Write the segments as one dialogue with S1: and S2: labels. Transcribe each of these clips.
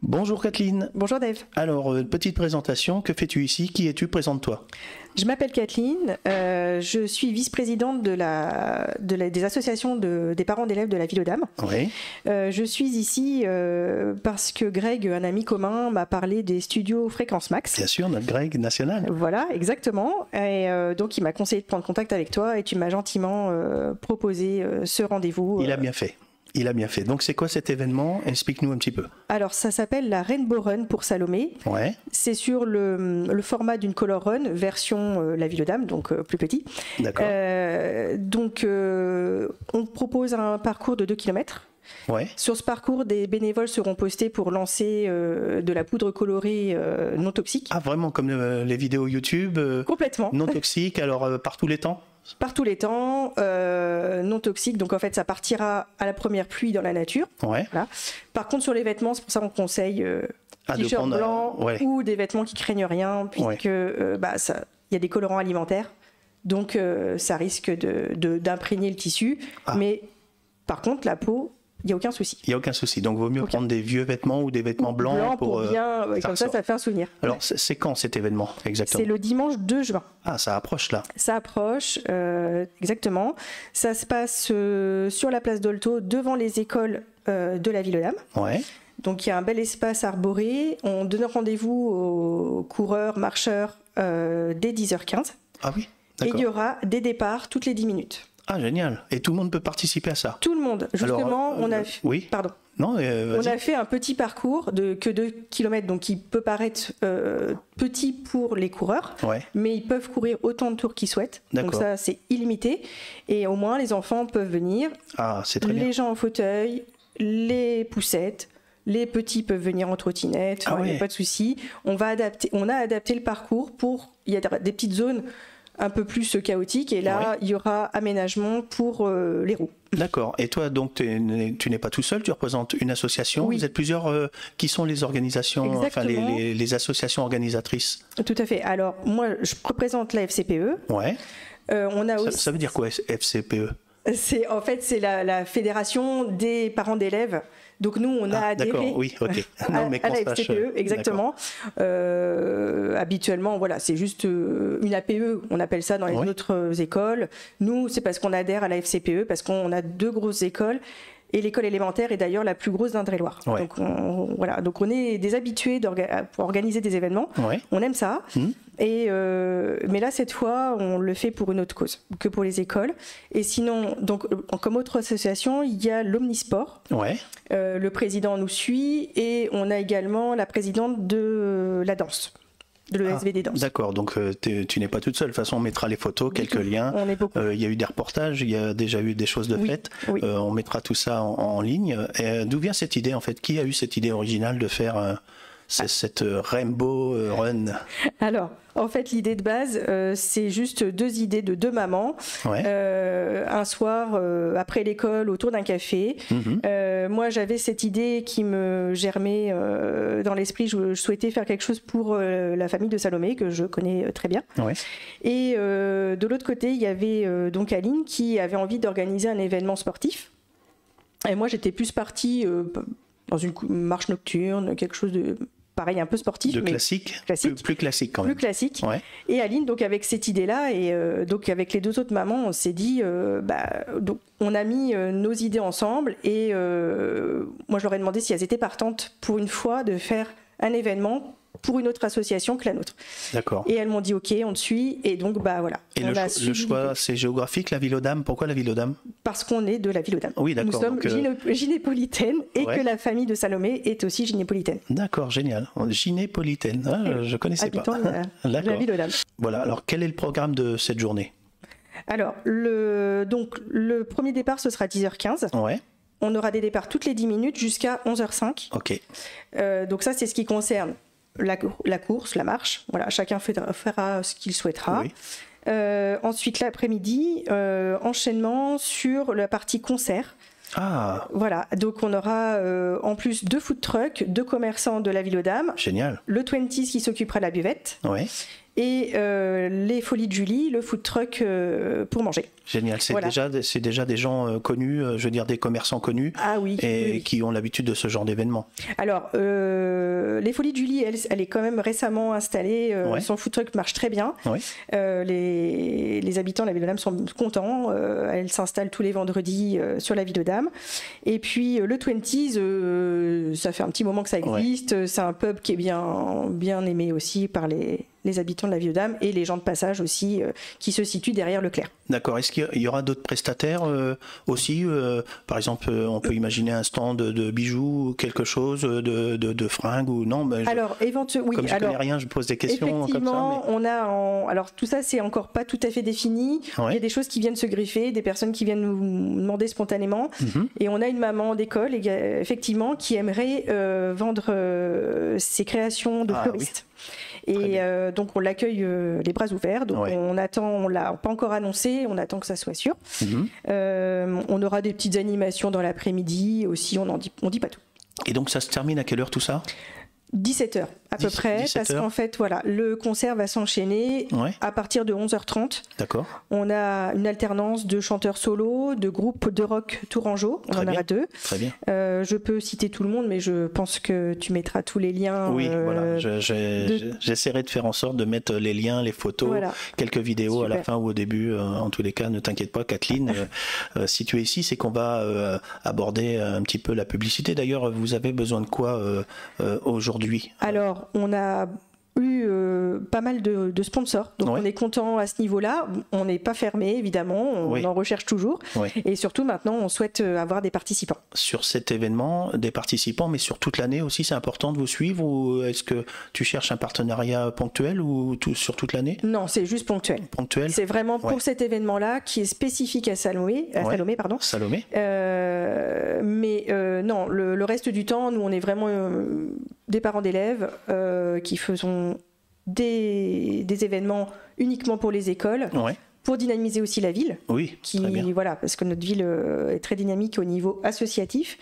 S1: Bonjour Kathleen.
S2: Bonjour Dave.
S1: Alors, petite présentation, que fais-tu ici? Qui es-tu? Présente-toi.
S2: Je m'appelle Kathleen, je suis vice-présidente des associations des parents d'élèves de la ville aux Dames.
S1: Oui.
S2: Je suis ici parce que Greg, un ami commun, m'a parlé des studios Fréquence Max.
S1: Bien sûr, notre Greg national.
S2: Voilà, exactement. Et donc il m'a conseillé de prendre contact avec toi et tu m'as gentiment proposé ce rendez-vous.
S1: Il a bien fait. Il a bien fait. Donc c'est quoi cet événement? Explique-nous un petit peu.
S2: Alors ça s'appelle la Rainbow Run pour Salomé.
S1: Ouais.
S2: C'est sur le format d'une Color Run, version la ville aux Dames, donc plus petit.
S1: D'accord.
S2: On propose un parcours de 2 km.
S1: Ouais.
S2: Sur ce parcours, des bénévoles seront postés pour lancer de la poudre colorée non toxique.
S1: Ah vraiment comme les vidéos YouTube
S2: Complètement.
S1: Non toxiques, alors par tous les temps?
S2: Par tous les temps, non toxique, donc en fait ça partira à la première pluie dans la nature.
S1: Ouais.
S2: Voilà. Par contre sur les vêtements, c'est pour ça qu'on conseille t-shirt blanc ou des vêtements qui craignent rien, puisque il y a des colorants alimentaires, donc ça risque d'imprégner le tissu, mais par contre la peau, il n'y a aucun souci.
S1: Il n'y a aucun souci, donc il vaut mieux prendre des vieux vêtements ou des vêtements blancs
S2: pour bien, comme ça fait un souvenir.
S1: Alors c'est quand cet événement exactement?
S2: C'est le dimanche 2 juin.
S1: Ah, ça approche là.
S2: Ça approche, exactement. Ça se passe sur la place d'Olto, devant les écoles de la ville aux Dames.
S1: Ouais.
S2: Donc il y a un bel espace arboré. On donne rendez-vous aux coureurs, marcheurs dès 10h15.
S1: Ah oui,
S2: et
S1: d'accord.
S2: il y aura des départs toutes les 10 minutes.
S1: Ah génial. Et tout le monde peut participer à ça?
S2: Tout le monde. Justement,
S1: alors, oui.
S2: Pardon.
S1: Non,
S2: on a fait un petit parcours de que 2 km, donc qui peut paraître petit pour les coureurs, mais ils peuvent courir autant de tours qu'ils souhaitent. Donc ça, c'est illimité. Et au moins, les enfants peuvent venir.
S1: Ah, c'est très bien.
S2: Les gens en fauteuil, les poussettes, les petits peuvent venir en trottinette. Il n'y a pas de souci. On a adapté le parcours il y a des petites zones un peu plus chaotique, et là il y aura aménagement pour les roues.
S1: D'accord. Et toi donc tu n'es pas tout seul, tu représentes une association.
S2: Oui.
S1: Vous êtes plusieurs. Qui sont les organisations, enfin les associations organisatrices?
S2: Tout à fait. Alors moi je représente la FCPE.
S1: Ouais. Ça veut dire quoi FCPE?
S2: C'est la fédération des parents d'élèves. Donc nous, on a adhéré
S1: à
S2: la FCPE, exactement. Habituellement, voilà, c'est juste une APE, on appelle ça dans les autres écoles. Nous, c'est parce qu'on adhère à la FCPE, parce qu'on a 2 grosses écoles. Et l'école élémentaire est d'ailleurs la plus grosse d'Indre-et-Loire. Ouais. Donc on est des habitués pour organiser des événements. Ouais. On aime ça. Mais là, cette fois, on le fait pour une autre cause que pour les écoles. Et sinon, donc, comme autre association, il y a l'Omnisport. Ouais. Le président nous suit, et on a également la présidente de la danse. De l'ESVD Danse.
S1: D'accord, donc tu n'es pas toute seule. De toute façon, on mettra les photos, quelques liens.
S2: On est beaucoup.
S1: Il y a eu des reportages, il y a déjà eu des choses de faites. Oui. On mettra tout ça en ligne. D'où vient cette idée en fait? Qui a eu cette idée originale de faire cette Rainbow Run? Alors,
S2: en fait, l'idée de base, c'est juste 2 idées de 2 mamans. Ouais. Un soir, après l'école, autour d'un café. Moi, j'avais cette idée qui me germait dans l'esprit. Je souhaitais faire quelque chose pour la famille de Salomé, que je connais très bien. Ouais. Et de l'autre côté, il y avait donc Aline qui avait envie d'organiser un événement sportif. Et moi, j'étais plus partie dans une marche nocturne, quelque chose de... pareil, un peu sportif,
S1: mais classique. Plus classique quand même.
S2: Plus classique. Ouais. Et Aline, donc avec cette idée-là, et donc avec les 2 autres mamans, on s'est dit, donc on a mis nos idées ensemble, et moi je leur ai demandé si elles étaient partantes pour une fois de faire un événement pour une autre association que la nôtre. D'accord. Et elles m'ont dit ok, on te suit, et donc voilà.
S1: Et le choix, c'est géographique, la ville aux Dames. Pourquoi la ville aux Dames?
S2: Parce qu'on est de la ville aux Dames.
S1: Oui, d'accord.
S2: Nous sommes gynépolitaines, et que la famille de Salomé est aussi gynépolitaine.
S1: D'accord, génial. Gynépolitaine, je connaissais pas.
S2: La ville aux Dames.
S1: Voilà. Alors quel est le programme de cette journée?
S2: Alors le premier départ, ce sera 10h15. Ouais. On aura des départs toutes les 10 minutes jusqu'à 11h05. Ok. Donc ça, c'est ce qui concerne la course, la marche. Voilà, chacun fera ce qu'il souhaitera. Oui. Ensuite, l'après-midi, enchaînement sur la partie concert. Ah. Voilà, donc on aura en plus 2 food trucks, 2 commerçants de la ville aux Dames.
S1: Génial.
S2: Le 20s qui s'occupera de la buvette. Ouais. et les Folies de Julie, le food truck pour manger.
S1: Génial, c'est déjà des gens connus, je veux dire des commerçants connus, qui ont l'habitude de ce genre d'événement.
S2: Alors, les Folies de Julie, elle est quand même récemment installée, son food truck marche très bien. Les habitants de la Ville aux Dames sont contents, elle s'installe tous les vendredis sur la Ville aux Dames. Et puis le 20s, ça fait un petit moment que ça existe, c'est un pub qui est bien aimé aussi par les habitants de la Ville aux Dames et les gens de passage aussi qui se situent derrière Leclerc.
S1: D'accord. Est-ce qu'il y aura d'autres prestataires aussi par exemple, on peut imaginer un stand de bijoux, quelque chose de fringues ou non
S2: Alors, éventuellement,
S1: comme je connais rien, je pose des questions comme ça.
S2: On a alors tout ça, c'est encore pas tout à fait défini. Il y a des choses qui viennent se greffer, des personnes qui viennent nous demander spontanément. Et on a une maman d'école, effectivement, qui aimerait vendre ses créations de fleuriste. Et donc on l'accueille les bras ouverts. Donc on l'a pas encore annoncé, on attend que ça soit sûr. On aura des petites animations dans l'après-midi aussi, on dit pas tout.
S1: Et donc ça se termine à quelle heure tout ça ?
S2: 17h à peu près, parce qu'en fait, voilà, le concert va s'enchaîner à partir de 11h30.
S1: D'accord.
S2: On a une alternance de chanteurs solos, de groupes de rock tourangeau, on en aura 2.
S1: Très bien.
S2: Je peux citer tout le monde, mais je pense que tu mettras tous les liens.
S1: Oui, voilà, j'essaierai de faire en sorte de mettre les liens, les photos, quelques vidéos à la fin ou au début. En tous les cas, ne t'inquiète pas, Kathleen, si tu es ici, c'est qu'on va aborder un petit peu la publicité. D'ailleurs, vous avez besoin de quoi aujourd'hui ?
S2: Alors, on a eu pas mal de sponsors, donc on est content à ce niveau-là. On n'est pas fermé, évidemment, on en recherche toujours. Et surtout, maintenant, on souhaite avoir des participants.
S1: Sur cet événement, des participants, mais sur toute l'année aussi, c'est important de vous suivre, ou est-ce que tu cherches un partenariat ponctuel ou sur toute l'année ?
S2: Non, c'est juste ponctuel.
S1: Ponctuel.
S2: C'est vraiment pour cet événement-là qui est spécifique à Salomé.
S1: Salomé.
S2: Mais non, le reste du temps, nous, on est vraiment des parents d'élèves qui faisons des événements uniquement pour les écoles, pour dynamiser aussi la ville.
S1: Oui, très bien.
S2: Voilà, parce que notre ville est très dynamique au niveau associatif.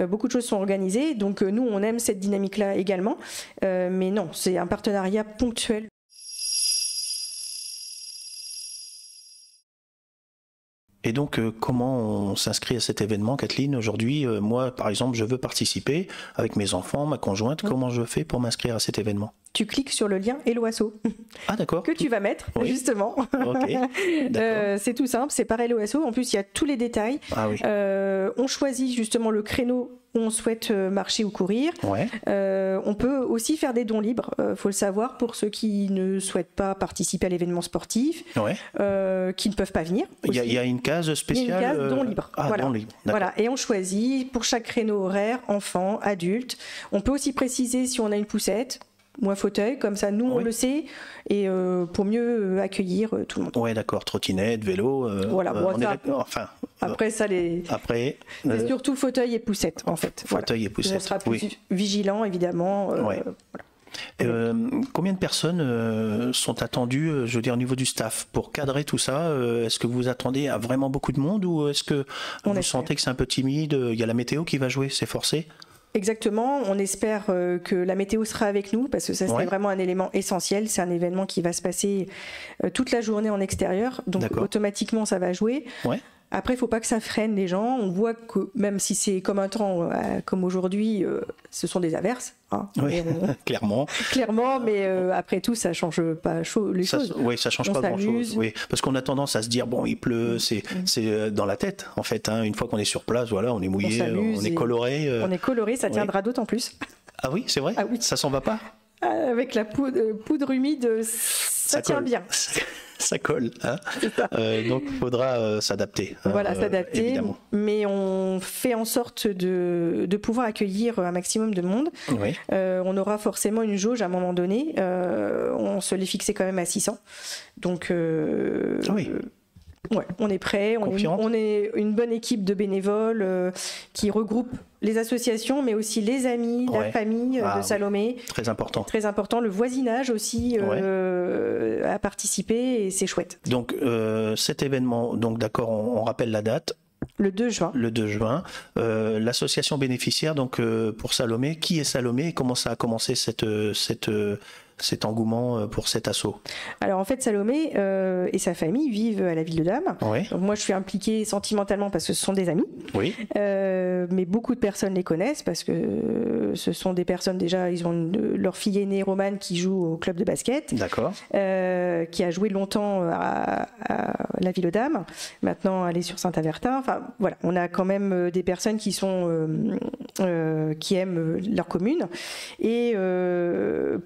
S2: Beaucoup de choses sont organisées, donc nous, on aime cette dynamique-là également. Mais non, c'est un partenariat ponctuel.
S1: Et donc, comment on s'inscrit à cet événement, Kathleen ? Aujourd'hui, moi, par exemple, je veux participer avec mes enfants, ma conjointe. Comment je fais pour m'inscrire à cet événement ?
S2: Tu cliques sur le lien Hello Asso.
S1: Ah, d'accord.
S2: Que tu vas mettre, justement.
S1: Ok,
S2: c'est tout simple, c'est par Hello Asso. En plus, il y a tous les détails.
S1: Ah oui.
S2: On choisit justement le créneau où on souhaite marcher ou courir. On peut aussi faire des dons libres, faut le savoir, pour ceux qui ne souhaitent pas participer à l'événement sportif, qui ne peuvent pas venir.
S1: Il y a une case spéciale.
S2: Il y a une case dons libres.
S1: Dons libres.
S2: Voilà. Et on choisit pour chaque créneau horaire, enfant, adulte. On peut aussi préciser si on a une poussette ou un fauteuil, comme ça nous on le sait, et pour mieux accueillir tout le monde.
S1: Ouais, d'accord, trottinette, vélo.
S2: Voilà, après ça,
S1: après,
S2: c'est surtout fauteuil et poussette en fait.
S1: Fauteuil et poussette.
S2: On sera plus vigilant évidemment.
S1: Combien de personnes sont attendues, je veux dire, au niveau du staff, pour cadrer tout ça ? Est-ce que vous attendez à vraiment beaucoup de monde, ou est-ce que vous sentez que c'est un peu timide ? Il y a la météo qui va jouer, c'est forcé ?
S2: Exactement, on espère que la météo sera avec nous, parce que ça c'est vraiment un élément essentiel. C'est un événement qui va se passer toute la journée en extérieur, donc automatiquement ça va jouer. Après, il ne faut pas que ça freine les gens. On voit que même si c'est comme un temps, comme aujourd'hui, ce sont des averses.
S1: Clairement.
S2: Clairement, mais après tout, ça ne change pas les choses.
S1: Oui, ça ne change pas grand-chose. Oui, parce qu'on a tendance à se dire, bon, il pleut, c'est dans la tête, en fait. Une fois qu'on est sur place, voilà, on est mouillé, on est coloré.
S2: On est coloré, ça tiendra d'autant plus.
S1: Ah oui, c'est vrai ?
S2: Ah oui.
S1: Ça s'en va pas ?
S2: Avec la poudre humide, ça tient bien.
S1: Ça colle, donc il faudra s'adapter.
S2: S'adapter, évidemment. Mais on fait en sorte de pouvoir accueillir un maximum de monde. On aura forcément une jauge à un moment donné. On se l'est fixé quand même à 600. Donc, on est prêt. On est une bonne équipe de bénévoles qui regroupe les associations, mais aussi les amis, la famille de Salomé.
S1: Très important.
S2: Très important. Le voisinage aussi a participé, et c'est chouette.
S1: Donc cet événement, d'accord, on rappelle la date.
S2: Le 2 juin.
S1: Le 2 juin. L'association bénéficiaire, donc pour Salomé. Qui est Salomé et comment ça a commencé cette cet engouement pour cet assaut?
S2: Alors en fait, Salomé et sa famille vivent à la Ville-aux-Dames.
S1: Oui.
S2: Donc moi, je suis impliquée sentimentalement parce que ce sont des amis.
S1: Oui.
S2: Mais beaucoup de personnes les connaissent parce que ce sont des personnes déjà, ils ont leur fille aînée Romane qui joue au club de basket.
S1: D'accord.
S2: Qui a joué longtemps à la Ville-aux-Dames. Maintenant, elle est sur Saint-Avertin. Enfin, voilà, on a quand même des personnes qui sont qui aiment leur commune. Et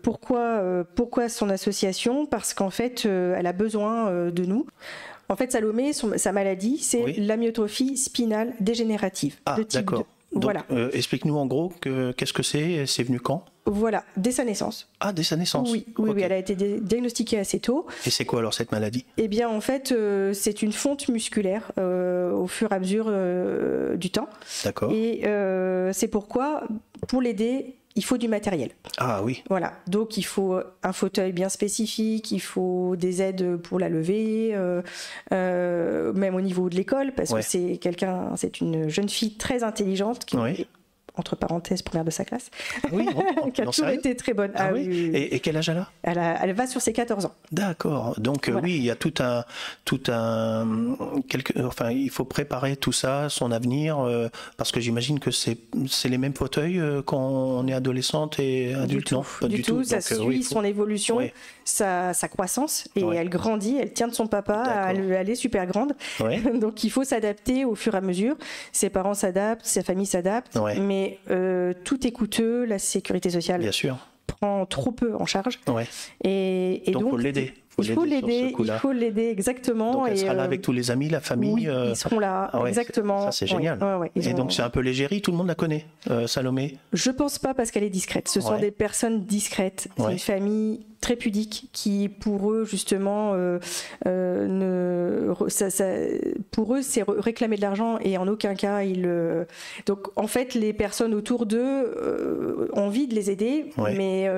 S2: pourquoi son association? Parce qu'en fait, elle a besoin de nous. En fait, Salomé, sa maladie, c'est l'amyotrophie spinale dégénérative de type 2.
S1: Donc,
S2: voilà.
S1: Explique-nous en gros qu'est-ce que c'est venu quand?
S2: Voilà, dès sa naissance.
S1: Ah, dès sa naissance.
S2: Oui, elle a été diagnostiquée assez tôt.
S1: Et c'est quoi alors cette maladie?
S2: Eh bien, en fait, c'est une fonte musculaire au fur et à mesure du temps.
S1: D'accord.
S2: Et c'est pourquoi, pour l'aider, il faut du matériel.
S1: Ah oui.
S2: Voilà, donc il faut un fauteuil bien spécifique, il faut des aides pour la lever, même au niveau de l'école, parce que c'est une jeune fille très intelligente qui est, entre parenthèses, première de sa classe, qui a toujours été très bonne.
S1: Ah oui. Et quel âge elle a?
S2: Elle va sur ses 14 ans.
S1: D'accord, donc oui, il y a enfin, il faut préparer tout ça, son avenir, parce que j'imagine que c'est les mêmes fauteuils quand on est adolescente et adulte, non?
S2: Pas du tout. Ça suit son évolution, sa croissance, et elle grandit, elle tient de son papa, elle est super grande, donc il faut s'adapter au fur et à mesure. Ses parents s'adaptent, sa famille s'adapte, mais tout est coûteux, la sécurité sociale prend trop peu en charge. Et donc,
S1: faut l'aider.
S2: Il faut l'aider, exactement.
S1: Donc elle sera là avec tous les amis, la famille.
S2: Oui, ils seront là, exactement.
S1: Ça, c'est génial. Et donc c'est un peu l'égérie, tout le monde la connaît, Salomé?
S2: Je pense pas, parce qu'elle est discrète. Ce sont des personnes discrètes. C'est une famille très pudique qui, pour eux, justement, pour eux, c'est réclamer de l'argent, et en aucun cas, donc en fait, les personnes autour d'eux ont envie de les aider, mais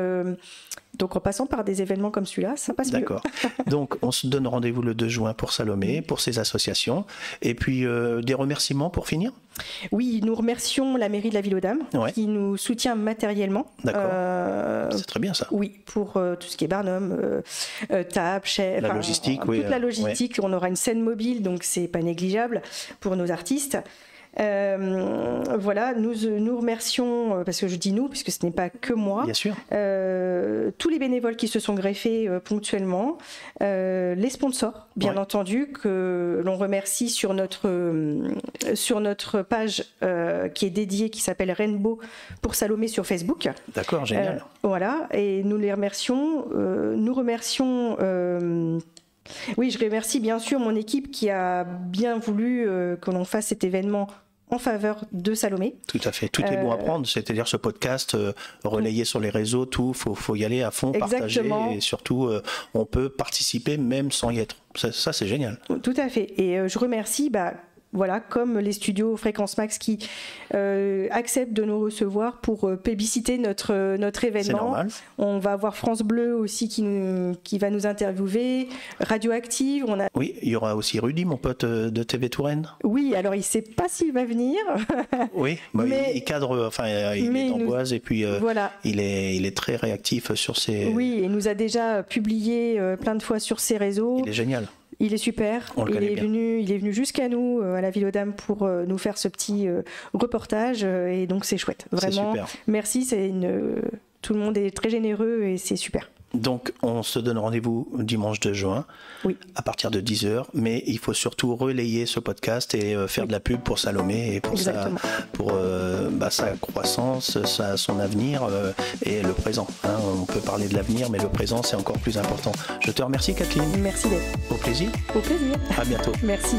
S2: donc en passant par des événements comme celui-là, ça passe mieux.
S1: D'accord. Donc on se donne rendez-vous le 2 juin pour Salomé, pour ses associations, et puis des remerciements pour finir?
S2: Oui, nous remercions la mairie de la Ville-aux-Dames qui nous soutient matériellement.
S1: D'accord. C'est très bien ça.
S2: Oui, pour tout ce qui est Barnum, table, chef,
S1: la logistique,
S2: toute la logistique. On aura une scène mobile, donc c'est pas négligeable pour nos artistes. Voilà, nous remercions, parce que je dis nous, puisque ce n'est pas que moi,
S1: bien sûr,
S2: tous les bénévoles qui se sont greffés ponctuellement, les sponsors, bien entendu, que l'on remercie sur notre page qui est dédiée, qui s'appelle Rainbow pour Salomé sur Facebook.
S1: D'accord, génial.
S2: Voilà, et nous les remercions. Nous remercions... oui, je remercie bien sûr mon équipe qui a bien voulu que l'on fasse cet événement en faveur de Salomé.
S1: Tout à fait, tout est bon à prendre, c'est-à-dire ce podcast relayé sur les réseaux, faut y aller à fond, partager, et surtout on peut participer même sans y être. Ça c'est génial.
S2: Tout à fait, et je remercie voilà, comme les studios Fréquence Max qui acceptent de nous recevoir pour publiciter notre événement.
S1: C'est normal.
S2: On va avoir France Bleu aussi qui va nous interviewer, Radioactive.
S1: Oui, il y aura aussi Rudy, mon pote de TV Touraine.
S2: Oui, alors il ne sait pas s'il va venir.
S1: Oui, mais il cadre, enfin il est d'Amboise, et puis voilà. il est très réactif sur ses...
S2: Oui, il nous a déjà publié plein de fois sur ses réseaux.
S1: Il est génial.
S2: Il est super, il est venu jusqu'à nous, à la Ville-aux-Dames, pour nous faire ce petit reportage, et donc c'est chouette. Vraiment, merci, tout le monde est très généreux et c'est super.
S1: Donc on se donne rendez-vous dimanche 2 juin à partir de 10h, mais il faut surtout relayer ce podcast et faire de la pub pour Salomé et pour sa croissance, son avenir et le présent. On peut parler de l'avenir, mais le présent c'est encore plus important. Je te remercie, Kathleen.
S2: Merci d'être.
S1: Au plaisir.
S2: Au plaisir.
S1: À bientôt.
S2: Merci.